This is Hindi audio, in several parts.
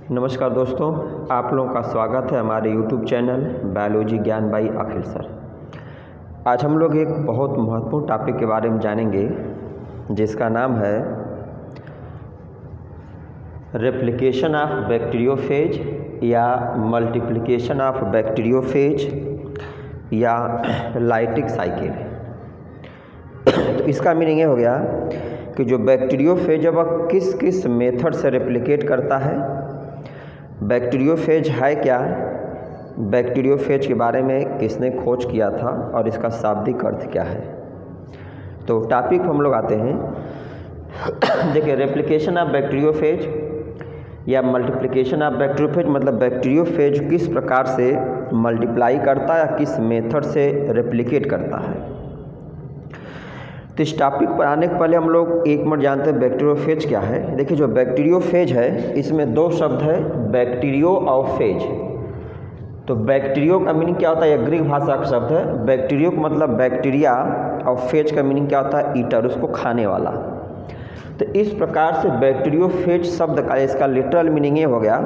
नमस्कार दोस्तों, आप लोगों का स्वागत है हमारे YouTube चैनल बायोलॉजी ज्ञान बाई अखिल सर। आज हम लोग एक बहुत महत्वपूर्ण टॉपिक के बारे में जानेंगे जिसका नाम है रेप्लिकेशन ऑफ बैक्टीरियोफेज या मल्टीप्लिकेशन ऑफ बैक्टीरियोफेज या लाइटिक साइकिल। तो इसका मीनिंग ये हो गया कि जो बैक्टीरियोफेज है वह किस किस मेथड से रेप्लिकेट करता है, बैक्टीरियोफेज है क्या, बैक्टीरियोफेज के बारे में किसने खोज किया था और इसका शाब्दिक अर्थ क्या है। तो टॉपिक हम लोग आते हैं। देखिए, रेप्लिकेशन ऑफ बैक्टीरियोफेज या मल्टीप्लिकेशन ऑफ बैक्टीरियोफेज मतलब बैक्टीरियोफेज किस प्रकार से मल्टीप्लाई करता है या किस मेथड से रेप्लिकेट करता है। तो इस टॉपिक पर आने के पहले हम लोग एक मिनट जानते हैं बैक्टीरियोफेज क्या है। देखिए, जो बैक्टीरियोफेज है इसमें दो शब्द है, बैक्टीरियो और फेज। तो बैक्टीरियो का मीनिंग क्या होता है, यह ग्रीक भाषा का शब्द है। बैक्टीरियो का मतलब बैक्टीरिया और फेज का मीनिंग क्या होता है, ईटर, उसको खाने वाला। तो इस प्रकार से बैक्टीरियोफेज शब्द का इसका लिटरल मीनिंग ये हो गया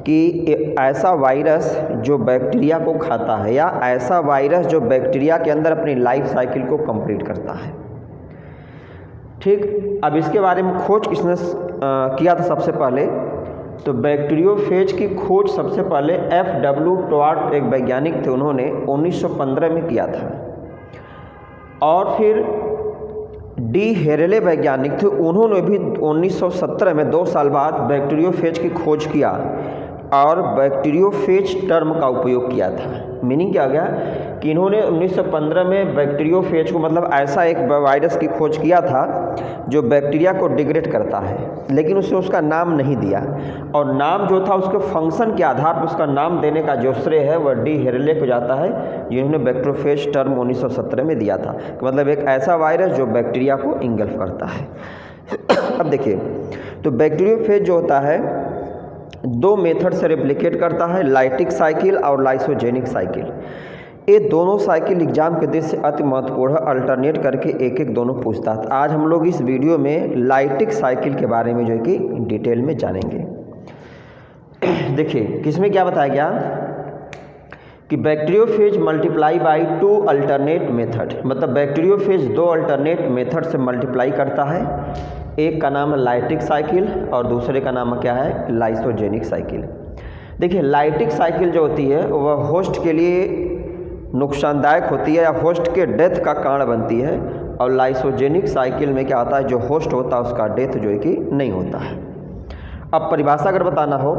कि ऐसा वायरस जो बैक्टीरिया को खाता है या ऐसा वायरस जो बैक्टीरिया के अंदर अपनी लाइफ साइकिल को कंप्लीट करता है। ठीक, अब इसके बारे में खोज किसने किया था सबसे पहले, तो बैक्टीरियोफेज की खोज सबसे पहले F.W. टॉर्ट एक वैज्ञानिक थे, उन्होंने 1915 में किया था। और फिर डी हेरेले वैज्ञानिक थे, उन्होंने भी 1917 में 2 साल बाद बैक्टीरियोफेज की खोज किया और बैक्टीरियोफेज टर्म का उपयोग किया था। मीनिंग क्या गया कि इन्होंने 1915 में बैक्टीरियोफेज को मतलब ऐसा एक वायरस की खोज किया था जो बैक्टीरिया को डिग्रेड करता है, लेकिन उसने उसका नाम नहीं दिया और नाम जो था उसके फंक्शन के आधार पर उसका नाम देने का जो श्रेय है वह डी हेरेले को जाता है, जिन्होंने बैक्टीरियोफेज टर्म 1917 में दिया था। मतलब एक ऐसा वायरस जो बैक्टीरिया को इंगल्फ करता है। अब देखिए, तो बैक्टीरियोफेज जो होता है 2 मेथड से रेप्लिकेट करता है, लाइटिक साइकिल और लाइसोजेनिक साइकिल। ये दोनों साइकिल एग्जाम के दृष्टि से अति महत्वपूर्ण है, अल्टरनेट करके एक एक दोनों पूछता है। आज हम लोग इस वीडियो में लाइटिक साइकिल के बारे में जो है कि डिटेल में जानेंगे। देखिए, किसमें क्या बताया गया कि bacteriophage multiply by 2 alternate method, मतलब बैक्टीरियोफेज 2 अल्टरनेट मेथड से मल्टीप्लाई करता है। एक का नाम है लाइटिक साइकिल और दूसरे का नाम क्या है, लाइसोजेनिक साइकिल। देखिए, लाइटिक साइकिल जो होती है वह होस्ट के लिए नुकसानदायक होती है या होस्ट के डेथ का कारण बनती है, और लाइसोजेनिक साइकिल में क्या होता है, जो होस्ट होता है उसका डेथ जो है कि नहीं होता है। अब परिभाषा अगर बताना हो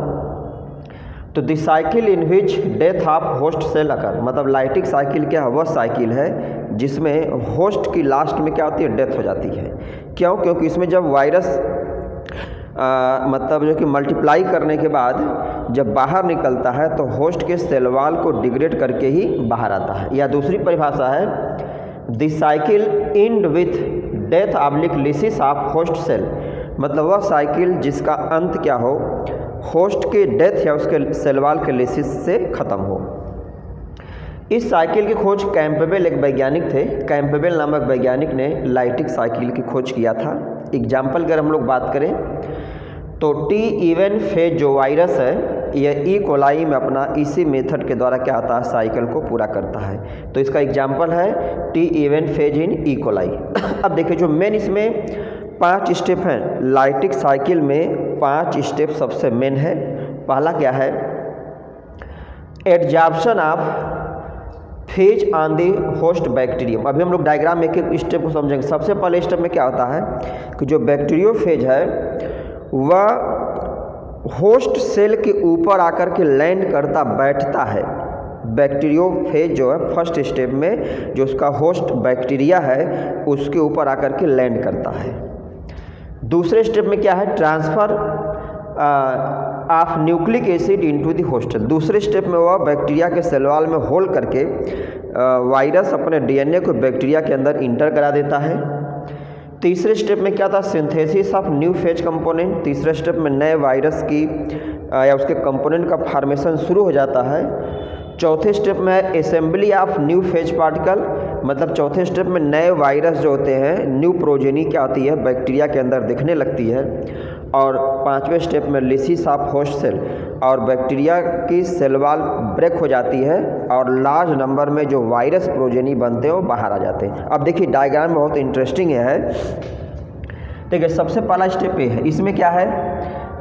तो the cycle in which death of host cell occur, मतलब लाइटिक साइकिल क्या है, वह साइकिल है जिसमें होस्ट की लास्ट में क्या होती है, डेथ हो जाती है। क्यों? क्योंकि इसमें जब वायरस मतलब जो कि मल्टीप्लाई करने के बाद जब बाहर निकलता है तो होस्ट के सेल वॉल को डिग्रेड करके ही बाहर आता है। या दूसरी परिभाषा है the cycle end with death oblique lysis of host cell, मतलब वह साइकिल जिसका अंत क्या हो, होस्ट के डेथ या उसके सेल वॉल के लिसिस से ख़त्म हो। इस साइकिल की खोज कैंपेबल एक वैज्ञानिक थे, कैंपेबल नामक वैज्ञानिक ने लाइटिक साइकिल की खोज किया था। एग्जाम्पल अगर हम लोग बात करें तो टी इवन फेज जो वायरस है यह ई कोलाई में अपना इसी मेथड के द्वारा क्या होता है, साइकिल को पूरा करता है। तो इसका एग्जाम्पल है T even phase in E coli. अब देखिए, जो मेन इसमें 5 स्टेप हैं लाइटिक साइकिल में, 5 स्टेप सबसे मेन है। पहला क्या है, adsorption of phase on the host bacterium. अभी हम लोग डायग्राम में एक स्टेप को समझेंगे। सबसे पहले स्टेप में क्या होता है कि जो बैक्टीरियोफेज है वह होस्ट सेल के ऊपर आकर के लैंड करता, बैठता है। बैक्टीरियोफेज जो है फर्स्ट स्टेप में जो उसका होस्ट बैक्टीरिया है उसके ऊपर आकर के लैंड करता है। दूसरे स्टेप में क्या है, transfer of nucleic acid into the host cell. दूसरे स्टेप में वह बैक्टीरिया के सेल वॉल में होल करके वायरस अपने डीएनए को बैक्टीरिया के अंदर इंटर करा देता है। तीसरे स्टेप में क्या था, synthesis of new phase component. तीसरे स्टेप में नए वायरस की या उसके कंपोनेंट का फॉर्मेशन शुरू हो जाता है। चौथे स्टेप में है assembly of new phase particle. मतलब चौथे स्टेप में नए वायरस जो होते हैं, न्यू प्रोजेनी क्या होती है, बैक्टीरिया के अंदर दिखने लगती है। और पाँचवें स्टेप में लिसिस ऑफ होस्ट सेल, और बैक्टीरिया की सेल वॉल ब्रेक हो जाती है और लार्ज नंबर में जो वायरस प्रोजेनी बनते हैं वो बाहर आ जाते हैं। अब देखिए डायग्राम बहुत इंटरेस्टिंग है। देखिए सबसे पहला स्टेप ये है, इसमें क्या है,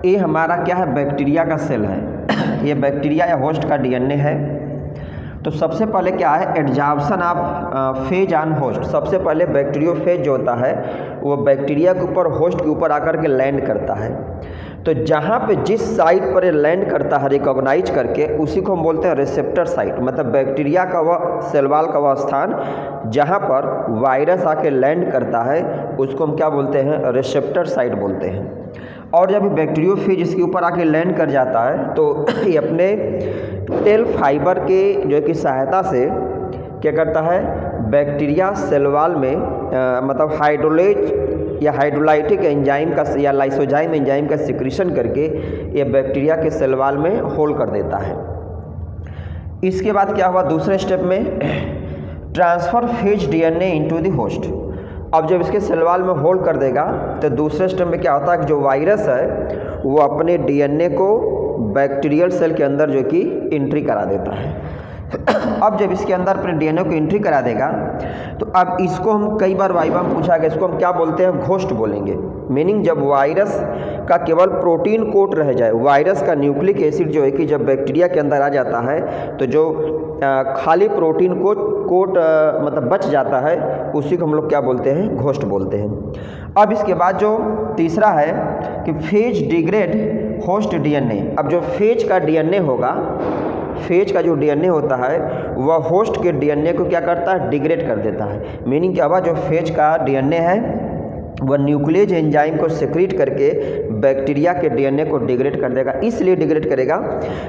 ये हमारा क्या है, बैक्टीरिया का सेल है। ये बैक्टीरिया या होस्ट का डीएनए है। तो सबसे पहले क्या है, adsorption of phase on host. सबसे पहले बैक्टीरियोफेज जो होता है वो बैक्टीरिया के ऊपर, होस्ट के ऊपर आकर के लैंड करता है। तो जहाँ पे जिस साइट पर ये लैंड करता है रिकॉग्नाइज करके, उसी को हम बोलते हैं रिसेप्टर साइट। मतलब बैक्टीरिया का वह सेल वॉल का वह स्थान जहाँ पर वायरस आके लैंड करता है उसको हम क्या बोलते हैं, रिसेप्टर साइट बोलते हैं। और जब बैक्टीरियोफेज इसके ऊपर आके लैंड कर जाता है तो ये अपने टेल फाइबर के जो की सहायता से क्या करता है, बैक्टीरिया सेल वॉल में मतलब हाइड्रोलेज या हाइड्रोलाइटिक एंजाइम का या लाइसोजाइम एंजाइम का सिक्रीशन करके ये बैक्टीरिया के सेल वॉल में होल्ड कर देता है। इसके बाद क्या हुआ, दूसरे स्टेप में transfer phase DNA into the host. अब जब इसके सेल वॉल में होल्ड कर देगा तो दूसरे स्टेप में क्या होता है कि जो वायरस है वो अपने डीएनए को बैक्टीरियल सेल के अंदर जो कि एंट्री करा देता है। अब जब इसके अंदर अपने डीएनए को एंट्री करा देगा तो अब इसको हम कई बार वाइवा में पूछा गया, इसको हम क्या बोलते हैं, घोस्ट बोलेंगे। मीनिंग जब वायरस का केवल प्रोटीन कोट रह जाए, वायरस का न्यूक्लिक एसिड जो है कि जब बैक्टीरिया के अंदर आ जाता है तो जो खाली प्रोटीन कोट मतलब बच जाता है उसी को हम लोग क्या बोलते हैं, घोस्ट बोलते हैं। अब इसके बाद जो तीसरा है कि फेज डिग्रेड होस्ट डीएनए। अब जो फेज का डीएनए होगा, फेज का जो डीएनए होता है वह होस्ट के डीएनए को क्या करता है, डिग्रेड कर देता है। मीनिंग क्या हुआ, जो फेज का डीएनए है वह न्यूक्लियस एंजाइम को सिक्रीट करके बैक्टीरिया के डीएनए को डिग्रेड कर देगा। इसलिए डिग्रेड करेगा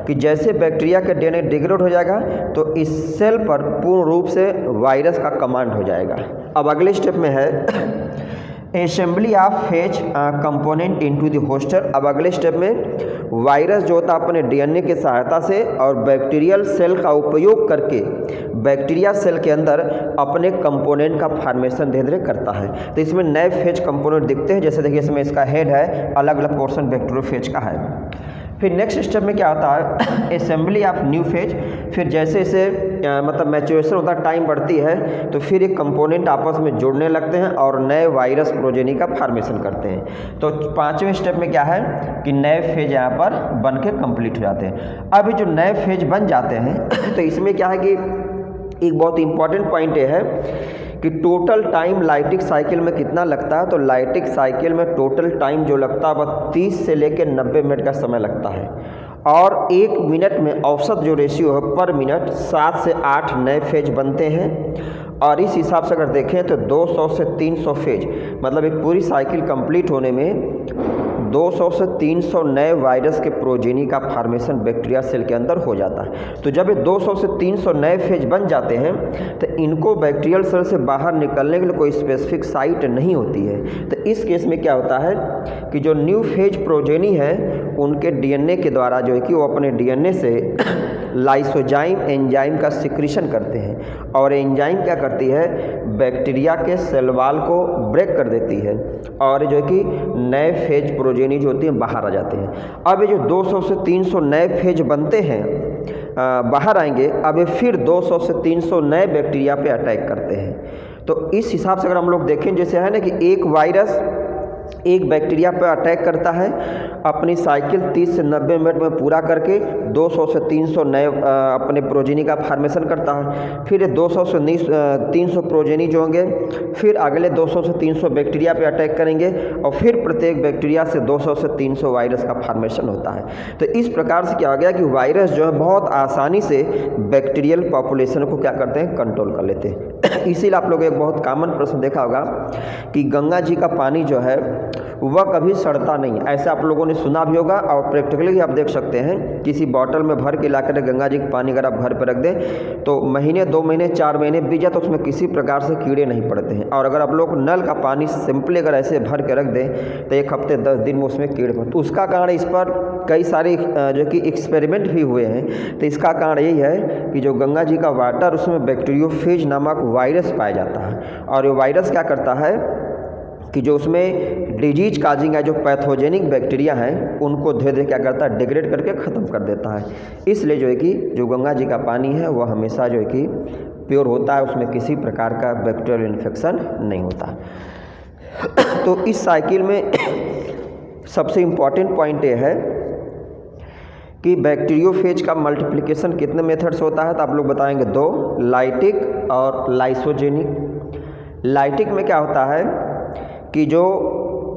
कि जैसे बैक्टीरिया का डीएनए डिग्रेड हो जाएगा तो इस सेल पर पूर्ण रूप से वायरस का कमांड हो जाएगा। अब अगले स्टेप में है assembly of phage component into the host. अब अगले स्टेप में वायरस जो होता है अपने डीएनए की सहायता से और बैक्टीरियल सेल का उपयोग करके बैक्टीरिया सेल के अंदर अपने कंपोनेंट का फॉर्मेशन धीरे धीरे करता है। तो इसमें नए फेज कंपोनेंट दिखते हैं। जैसे देखिए इसमें इसका हेड है, अलग अलग पोर्शन बैक्टीरियोफेज का है। फिर नेक्स्ट स्टेप में क्या होता है, असेंबली ऑफ न्यू फेज। फिर जैसे जैसे मतलब मैच्योरेशन होता है, टाइम बढ़ती है, तो फिर एक कंपोनेंट आपस में जुड़ने लगते हैं और नए वायरस प्रोजेनी का फॉर्मेशन करते हैं। तो पाँचवें स्टेप में क्या है कि नए फेज यहाँ पर बन के कंप्लीट हो जाते हैं। अभी जो नए फेज बन जाते हैं तो इसमें क्या है कि एक बहुत इंपॉर्टेंट पॉइंट ये है कि टोटल टाइम लाइटिक साइकिल में कितना लगता है। तो लाइटिक साइकिल में टोटल टाइम जो लगता है वह 30 से लेकर 90 मिनट का समय लगता है। और एक मिनट में औसत जो रेशियो है पर मिनट 7 से 8 नए फेज बनते हैं। और इस हिसाब से अगर देखें तो 200 से 300 फेज, मतलब एक पूरी साइकिल कंप्लीट होने में 200 से 300 नए वायरस के प्रोजेनी का फॉर्मेशन बैक्टीरिया सेल के अंदर हो जाता है। तो जब ये 200 से 300 नए फेज बन जाते हैं तो इनको बैक्टीरियल सेल से बाहर निकलने के लिए कोई स्पेसिफिक साइट नहीं होती है। तो इस केस में क्या होता है कि जो न्यू फेज प्रोजेनी है उनके डीएनए के द्वारा जो है कि वो अपने डीएनए से लाइसोजाइम एंजाइम का सिक्रीशन करते हैं और एंजाइम क्या करती है, बैक्टीरिया के सेल वॉल को ब्रेक कर देती है और जो है कि नए फेज प्रोजेनी जो होती है बाहर आ जाते हैं। अब ये जो 200 से 300 नए फेज बनते हैं बाहर आएंगे, अब ये फिर 200 से 300 नए बैक्टीरिया पे अटैक करते हैं। तो इस हिसाब से अगर हम लोग देखें, जैसे है ना कि एक वायरस एक बैक्टीरिया पर अटैक करता है, अपनी साइकिल 30 से 90 मिनट में पूरा करके 200 से 300 नए अपने प्रोजेनी का फॉर्मेशन करता है। फिर 200 से 300 प्रोजेनी जो होंगे फिर अगले 200 से 300 बैक्टीरिया पे अटैक करेंगे और फिर प्रत्येक बैक्टीरिया से 200 से 300 वायरस का फॉर्मेशन होता है। तो इस प्रकार से क्या हो गया कि वायरस जो है बहुत आसानी से बैक्टीरियल पॉपुलेशन को क्या करते हैं, कंट्रोल कर लेते हैं। इसीलिए आप लोग एक बहुत कॉमन प्रश्न देखा होगा कि गंगा जी का पानी जो है वह कभी सड़ता नहीं। ऐसा आप लोगों ने सुना भी होगा और प्रैक्टिकली आप देख सकते हैं। किसी बॉटल में भर के लाकर गंगा जी का पानी अगर आप घर पर रख दें तो महीने 2 महीने 4 महीने बीत जाए तो उसमें किसी प्रकार से कीड़े नहीं पड़ते हैं। और अगर आप लोग नल का पानी सिंपली अगर ऐसे भर के रख दें तो 1 हफ्ते 10 दिन में उसमें कीड़े पड़ते। तो उसका कारण इस पर कई सारे जो कि एक्सपेरिमेंट भी हुए हैं। तो इसका कारण यही है कि जो गंगा जी का वाटर उसमें बैक्टीरियोफेज नामक वायरस पाया जाता है। और ये वायरस क्या करता है कि जो उसमें डिजीज काजिंग है, जो पैथोजेनिक बैक्टीरिया हैं, उनको धीरे धीरे क्या करता है, डिग्रेड करके ख़त्म कर देता है। इसलिए जो है कि जो गंगा जी का पानी है वह हमेशा जो है कि प्योर होता है, उसमें किसी प्रकार का बैक्टीरियल इन्फेक्शन नहीं होता। तो इस साइकिल में सबसे इम्पॉर्टेंट पॉइंट ये है कि बैक्टीरियोफेज का मल्टीप्लिकेशन कितने मेथड से होता है, तो आप लोग बताएंगे 2, लाइटिक और लाइसोजेनिक। लाइटिक में क्या होता है कि जो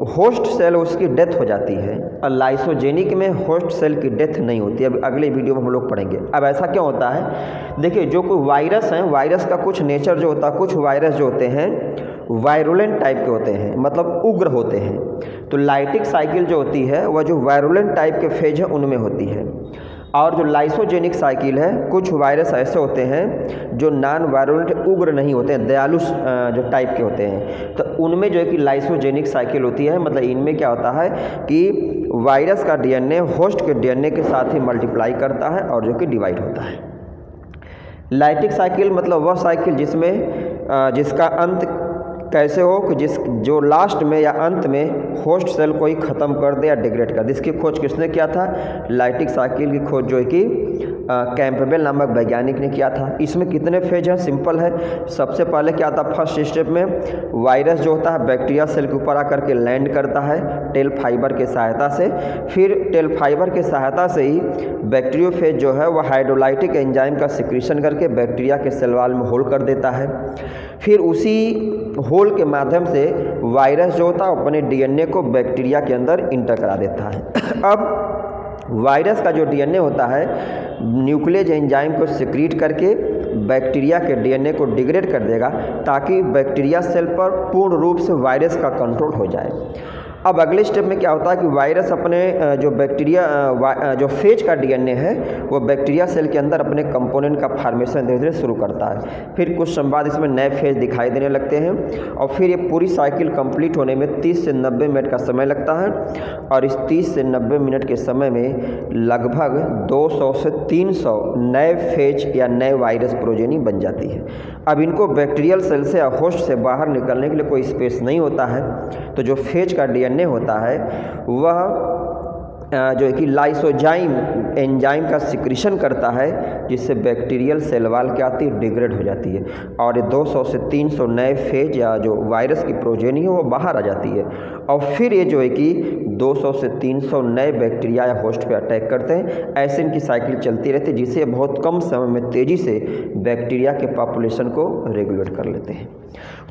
होस्ट सेल उसकी डेथ हो जाती है, और लाइसोजेनिक में होस्ट सेल की डेथ नहीं होती। अब अगले वीडियो में हम लोग पढ़ेंगे। अब ऐसा क्यों होता है, देखिए जो कोई वायरस हैं, वायरस का कुछ नेचर जो होता है, कुछ वायरस जो होते हैं वायरुलेंट टाइप के होते हैं, मतलब उग्र होते हैं। तो लाइटिक साइकिल जो होती है वह जो वायरुलेंट टाइप के फेज है उनमें होती है। और जो लाइसोजेनिक साइकिल है, कुछ वायरस ऐसे होते हैं जो नॉन वायरुलेंट उग्र नहीं होते हैं, दयालु जो टाइप के होते हैं, तो उनमें जो है कि लाइसोजेनिक साइकिल होती है। मतलब इनमें क्या होता है कि वायरस का डीएनए होस्ट के डीएनए के साथ ही मल्टीप्लाई करता है और जो कि डिवाइड होता है। लाइटिक साइकिल मतलब वह साइकिल जिसका अंत कैसे हो कि जो लास्ट में या अंत में होस्ट सेल को ही ख़त्म कर दे या डिग्रेड कर दे। इसकी खोज किसने किया था, लाइटिक साइकिल की खोज जो है कि कैंपबेल नामक वैज्ञानिक ने किया था। इसमें कितने फेज हैं, सिंपल है। सबसे पहले क्या आता है, फर्स्ट स्टेप में वायरस जो होता है बैक्टीरिया सेल के ऊपर आकर के लैंड करता है टेल फाइबर के सहायता से। फिर टेल फाइबर के सहायता से ही बैक्टीरियोफेज जो है वह हाइड्रोलाइटिक एंजाइम का सिक्रीशन करके बैक्टीरिया के सेल वॉल में होल कर देता है। फिर उसी होल के माध्यम से वायरस जो होता है अपने डीएनए को बैक्टीरिया के अंदर इंटर करा देता है। अब वायरस का जो डीएनए होता है न्यूक्लियस एंजाइम को सिक्रीट करके बैक्टीरिया के डीएनए को डिग्रेड कर देगा ताकि बैक्टीरिया सेल पर पूर्ण रूप से वायरस का कंट्रोल हो जाए। अब अगले स्टेप में क्या होता है कि वायरस अपने जो बैक्टीरिया जो फेज का डीएनए है वो बैक्टीरिया सेल के अंदर अपने कंपोनेंट का फार्मेशन धीरे धीरे शुरू करता है। फिर कुछ समय बाद इसमें नए फेज दिखाई देने लगते हैं और फिर ये पूरी साइकिल कंप्लीट होने में 30 से 90 मिनट का समय लगता है। और इस 30 से 90 मिनट के समय में लगभग 200 से 300 नए फेज या नए वायरस प्रोजेनी बन जाती है। अब इनको बैक्टीरियल सेल से या होस्ट से बाहर निकलने के लिए कोई स्पेस नहीं होता है, तो जो फेज का डीएनए होता है वह जो है कि लाइसोजाइम एंजाइम का सिक्रीशन करता है, जिससे बैक्टीरियल सेल वॉल क्या आती है, डिग्रेड हो जाती है और 200 से 300 नए फेज या जो वायरस की प्रोजेनी है वो बाहर आ जाती है। और फिर ये जो है कि 200 से 300 नए बैक्टीरिया या होस्ट पे अटैक करते हैं। ऐसे इनकी साइकिल चलती रहती है, जिससे बहुत कम समय में तेज़ी से बैक्टीरिया के पॉपुलेशन को रेगुलेट कर लेते हैं।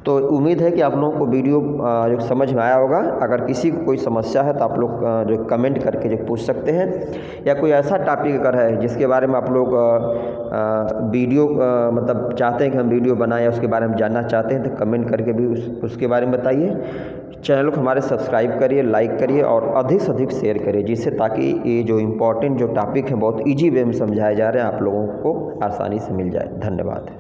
तो उम्मीद है कि आप लोगों को वीडियो जो समझ में आया होगा। अगर किसी को कोई समस्या है तो आप लोग जो कमेंट करके जो पूछ सकते हैं, या कोई ऐसा टॉपिक अगर है जिसके बारे में आप लोग वीडियो मतलब चाहते हैं कि हम वीडियो बनाएं, उसके बारे में जानना चाहते हैं, तो कमेंट करके भी उसके बारे में बताइए। चैनल को हमारे सब्सक्राइब करिए, लाइक करिए और अधिक से अधिक शेयर करिए, जिससे ताकि ये जो इम्पोर्टेंट जो टॉपिक है बहुत ईजी वे में समझाए जा रहे हैं आप लोगों को आसानी से मिल जाए। धन्यवाद।